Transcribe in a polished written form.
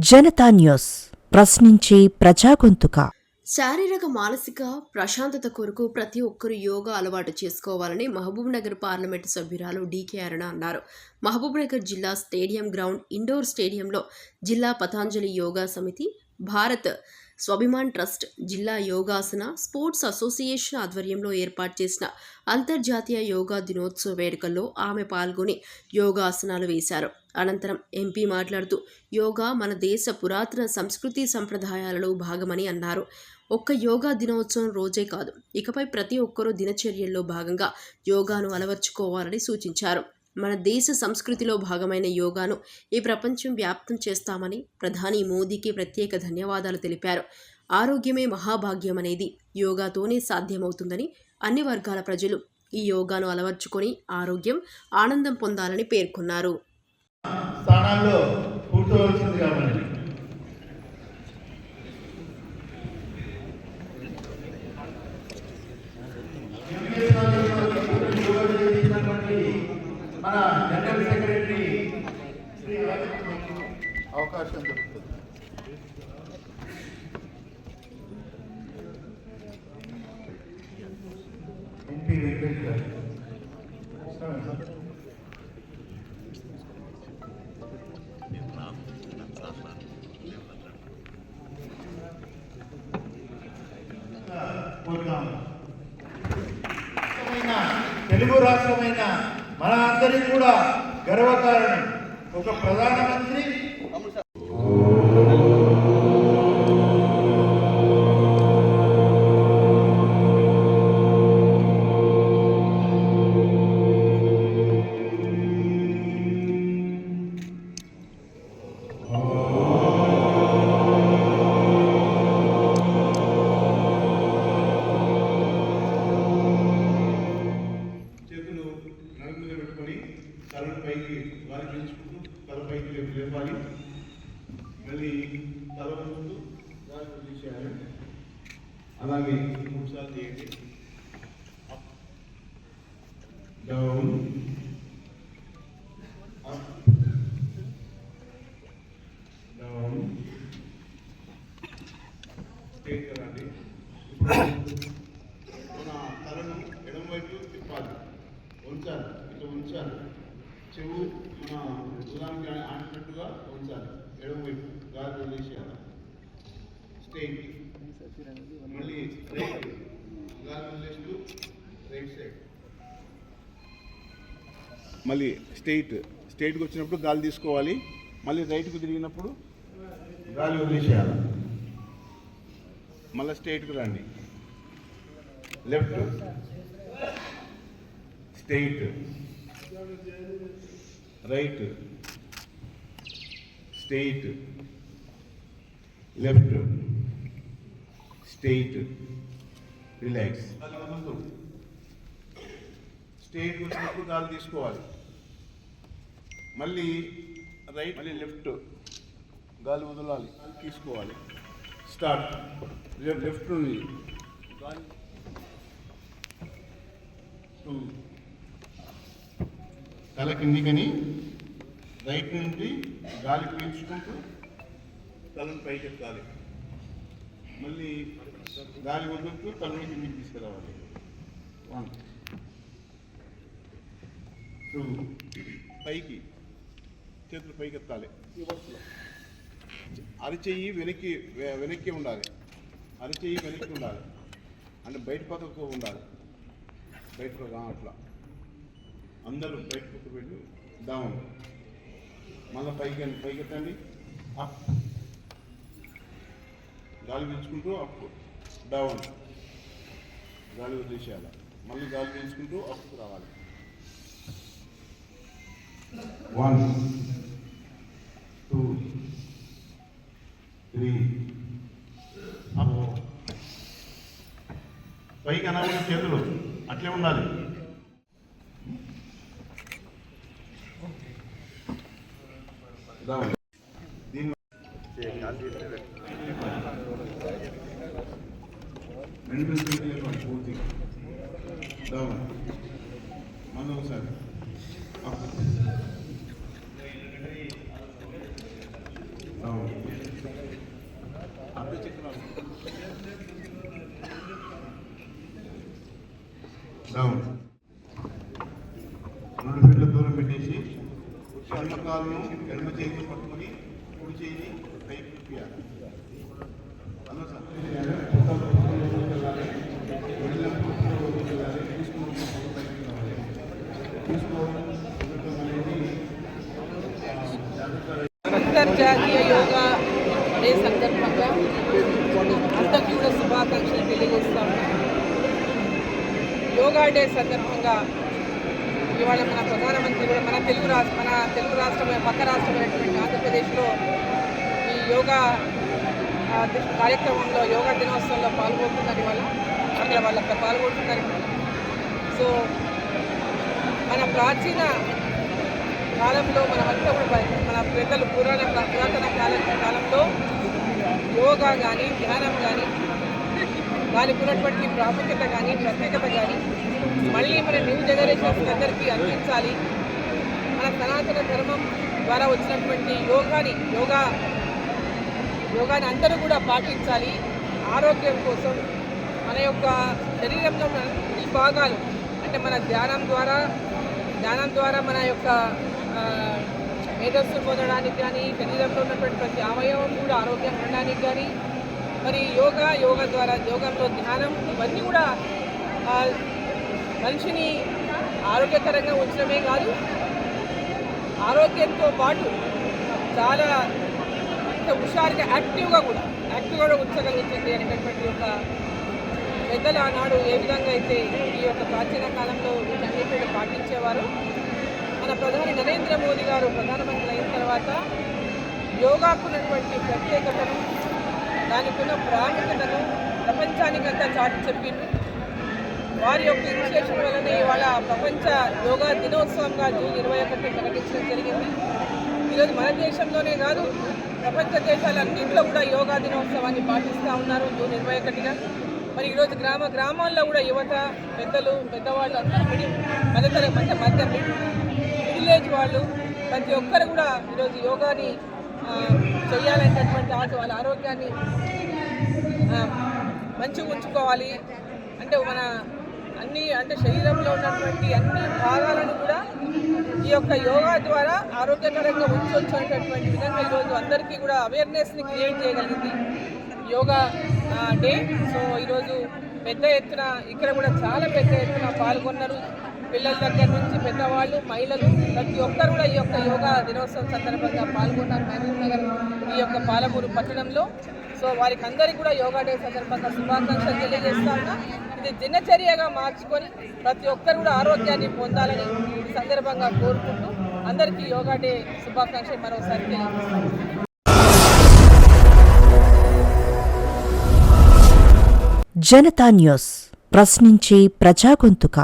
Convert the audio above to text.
Janata news ప్రశ్నించే ప్రజాగొంతుక. శారీరక మానసిక ప్రశాంతత కొరకు ప్రతి ఒక్కరూ యోగా అలవాటు చేసుకోవాలని మహబూబ్నగర్ పార్లమెంటు సభ్యురాలు డీకే అరుణ అన్నారు. మహబూబ్నగర్ జిల్లా స్టేడియం గ్రౌండ్ ఇండోర్ స్టేడియంలో జిల్లా పతాంజలి యోగా సమితి, భారత్ స్వాభిమాన్ ట్రస్ట్, జిల్లా యోగాసన స్పోర్ట్స్ అసోసియేషన్ ఆధ్వర్యంలో ఏర్పాటు చేసిన అంతర్జాతీయ యోగా దినోత్సవ వేడుకల్లో ఆమె పాల్గొని యోగాసనాలు వేశారు. అనంతరం ఎంపీ మాట్లాడుతూ యోగా మన దేశ పురాతన సంస్కృతి సంప్రదాయాలలో భాగమని అన్నారు. ఒక్క యోగా దినోత్సవం రోజే కాదు, ఇకపై ప్రతి ఒక్కరూ దినచర్యల్లో భాగంగా యోగాను అలవర్చుకోవాలని సూచించారు. మన దేశ సంస్కృతిలో భాగమైన యోగాను ఈ ప్రపంచం వ్యాప్తం చేస్తామని ప్రధాని మోదీకి ప్రత్యేక ధన్యవాదాలు తెలిపారు. ఆరోగ్యమే మహాభాగ్యం అనేది యోగాతోనే సాధ్యమవుతుందని, అన్ని వర్గాల ప్రజలు ఈ యోగాను అలవర్చుకొని ఆరోగ్యం, ఆనందం పొందాలని పేర్కొన్నారు. స్థానాల్లో కూర్చోవలసింది కాబట్టి మన జనరల్ సెక్రటరీ అవకాశం దొరుకుతుంది. ఎంపీ వెంకటేష్ గారు తెలుగు రాష్ట్రమైన మన అందరికీ కూడా గర్వకారణం ఒక ప్రధానమంత్రి తలను పైకి వారి పెంచుకుంటూ తల పైకి లేపాలి. మళ్ళీ తల ముందు దాన్ని తీసేయాలి. అలాగే 3 సార్లు చేయండి. అప్ డౌన్ అప్ డౌన్ చేయండి. ఇప్పుడు మన తలను ఎడమ వైపు తిప్పాలి, ఉంచాలి, ఇట్లా ఉంచాలి. చెవు మన ఉదానికి ఆడినట్టుగా ఉంచాలి. ఎడమ వైపు గాలి వదిలేసేయాలి. స్ట్రైట్, మళ్ళీ రైట్ గాలి వదిలేస్తూ రైట్ సైడ్, మళ్ళీ స్ట్రైట్కి వచ్చినప్పుడు గాలి తీసుకోవాలి. మళ్ళీ రైట్కు తిరిగినప్పుడు గాలి వదిలేసేయాలి. మళ్ళీ స్ట్రైట్కి రండి. Left straight, right straight, left straight, relax. Straight వచ్చినప్పుడు గాలి తీసుకోవాలి. మళ్ళీ రైట్, మళ్ళీ లెఫ్ట్ గాలి వదలాలి, తీసుకోవాలి. స్టార్ట్. లెఫ్ట్ నుండి గాలి 2 తల కిందికని రైట్ నుండి గాలి పీల్చుకుంటూ తలను పైకి ఎత్తాలి. మళ్ళీ గాలి వదులుతూ తలని కిందికి తీసుకురావాలి. 1 2 పైకి చేతులు పైకి ఎత్తాలి. అరిచెయ్యి వెనక్కి ఉండాలి. అరిచెయ్యి వెనక్కి ఉండాలి, అంటే బయట పక్కకు ఉండాలి. బయటకు అట్లా అందరూ బయట పక్కకు వెళ్ళి డౌన్. మళ్ళీ పైకి ఎత్తండి. అప్ గాలి పీల్చుకుంటూ అప్ డౌన్, గాలి వదిలేసేయాలి. మళ్ళీ గాలి పీల్చుకుంటూ అప్కు రావాలి. 1 2 3 అప్. పైకి అనకుండా చేతులు అట్లే ఉండాలి. దీన్ని పూర్తి డౌన్. మళ్ళీ ఒకసారి అప్ డౌన్. 2 ఫీట్ల దూరం పెట్టేసి ఎడమ కాలును ఎడమ చేతిని పట్టుకొని కుడి చేయి పైకి తిప్పియాలి. అలా సార్ అంతర్జాతీయ యోగా డే సందర్భంగా అందరికీ కూడా శుభాకాంక్షలు తెలియజేస్తాము. యోగా డే సందర్భంగా ఇవాళ మన ప్రధానమంత్రి కూడా మన తెలుగు రాష్ట్రం పక్క రాష్ట్రమైనటువంటి ఆంధ్రప్రదేశ్లో ఈ యోగా కార్యక్రమంలో యోగా దినోత్సవంలో పాల్గొంటున్నారు. ఇవాళ అక్కడ వాళ్ళక్కడ పాల్గొంటున్నారు. సో మన ప్రాచీన కాలంలో మనమంతా కూడా మన పెద్దలు పురాతన కాలంలో యోగా కానీ ధ్యానం కానీ దానికి ఉన్నటువంటి ప్రాముఖ్యత కానీ ప్రత్యేకత కానీ మళ్ళీ మన న్యూ జనరేషన్స్ అందరికీ అందించాలి. మన సనాతన ధర్మం ద్వారా వచ్చినటువంటి యోగాని అందరూ కూడా పాటించాలి. ఆరోగ్యం కోసం మన యొక్క శరీరంలో ఉన్న అన్ని భాగాలు అంటే మన ధ్యానం ద్వారా మన యొక్క మేధస్సు పొందడానికి కానీ శరీరంలో ఉన్నటువంటి ప్రతి అవయవం కూడా ఆరోగ్యంగా ఉండడానికి కానీ మరి యోగా ద్వారా యోగంలో ధ్యానం ఇవన్నీ కూడా మనిషిని ఆరోగ్యకరంగా ఉంచడమే కాదు, ఆరోగ్యంతో పాటు చాలా హుషారుగా యాక్టివ్గా కూడా ఉంచగలుగుతుంది అనేటటువంటి ఒక పెద్దలు ఆనాడు ఏ విధంగా అయితే ఈ యొక్క ప్రాచీన కాలంలో వీటన్నిటిని పాటించేవారు. మన ప్రధాని నరేంద్ర మోదీ గారు ప్రధానమంత్రి అయిన తర్వాత యోగాకున్నటువంటి ప్రత్యేకతను దానికి ఉన్న ప్రాముఖ్యతను ప్రపంచానికంతా చాటి చెప్పింది. వారి యొక్క ఇనిషియేషన్ వల్లనే ఇవాళ ప్రపంచ యోగా దినోత్సవంగా జూన్ 21 ప్రకటించడం జరిగింది. ఈరోజు మన దేశంలోనే కాదు ప్రపంచ దేశాలన్నింటిలో కూడా యోగా దినోత్సవాన్ని పాటిస్తూ ఉన్నారు జూన్ 21గా. మరి ఈరోజు గ్రామాల్లో కూడా యువత పెద్దవాళ్ళు అందరూ మిడిల్ ఏజ్ వాళ్ళు ప్రతి ఒక్కరు కూడా ఈరోజు యోగాని చేయాలనేటటువంటి ఆశ, వాళ్ళ ఆరోగ్యాన్ని మంచిగా ఉంచుకోవాలి అంటే మన శరీరంలో ఉన్నటువంటి అన్ని భాగాలను కూడా ఈ యొక్క యోగా ద్వారా ఆరోగ్యకరంగా ఉంచవచ్చు అనేటటువంటి విధంగా ఈరోజు అందరికీ కూడా అవేర్నెస్ని క్రియేట్ చేయగలిగింది యోగా డే. సో ఈరోజు పెద్ద ఎత్తున ఇక్కడ కూడా చాలా పెద్ద ఎత్తున పాల్గొన్నారు. పిల్లల దగ్గర నుంచి పెద్దవాళ్ళు, మహిళలు ప్రతి ఒక్కరు కూడా ఈ యొక్క యోగా దినోత్సవం సందర్భంగా పాల్గొన్నారు మహబూబ్ నగర్ ఈ యొక్క పాలమూరు పట్టణంలో. సో వారికి అందరికీ కూడా యోగా డే సందర్భంగా శుభాకాంక్షలు తెలియజేస్తా ఉన్నా. ఇది దినచర్యగా మార్చుకొని ప్రతి ఒక్కరు కూడా ఆరోగ్యాన్ని పొందాలని ఈ సందర్భంగా కోరుకుంటూ అందరికీ యోగా డే శుభాకాంక్షలు మరోసారి తెలియజేస్తాను. జనతా న్యూస్ ప్రశ్నించే ప్రజాగొంతుక.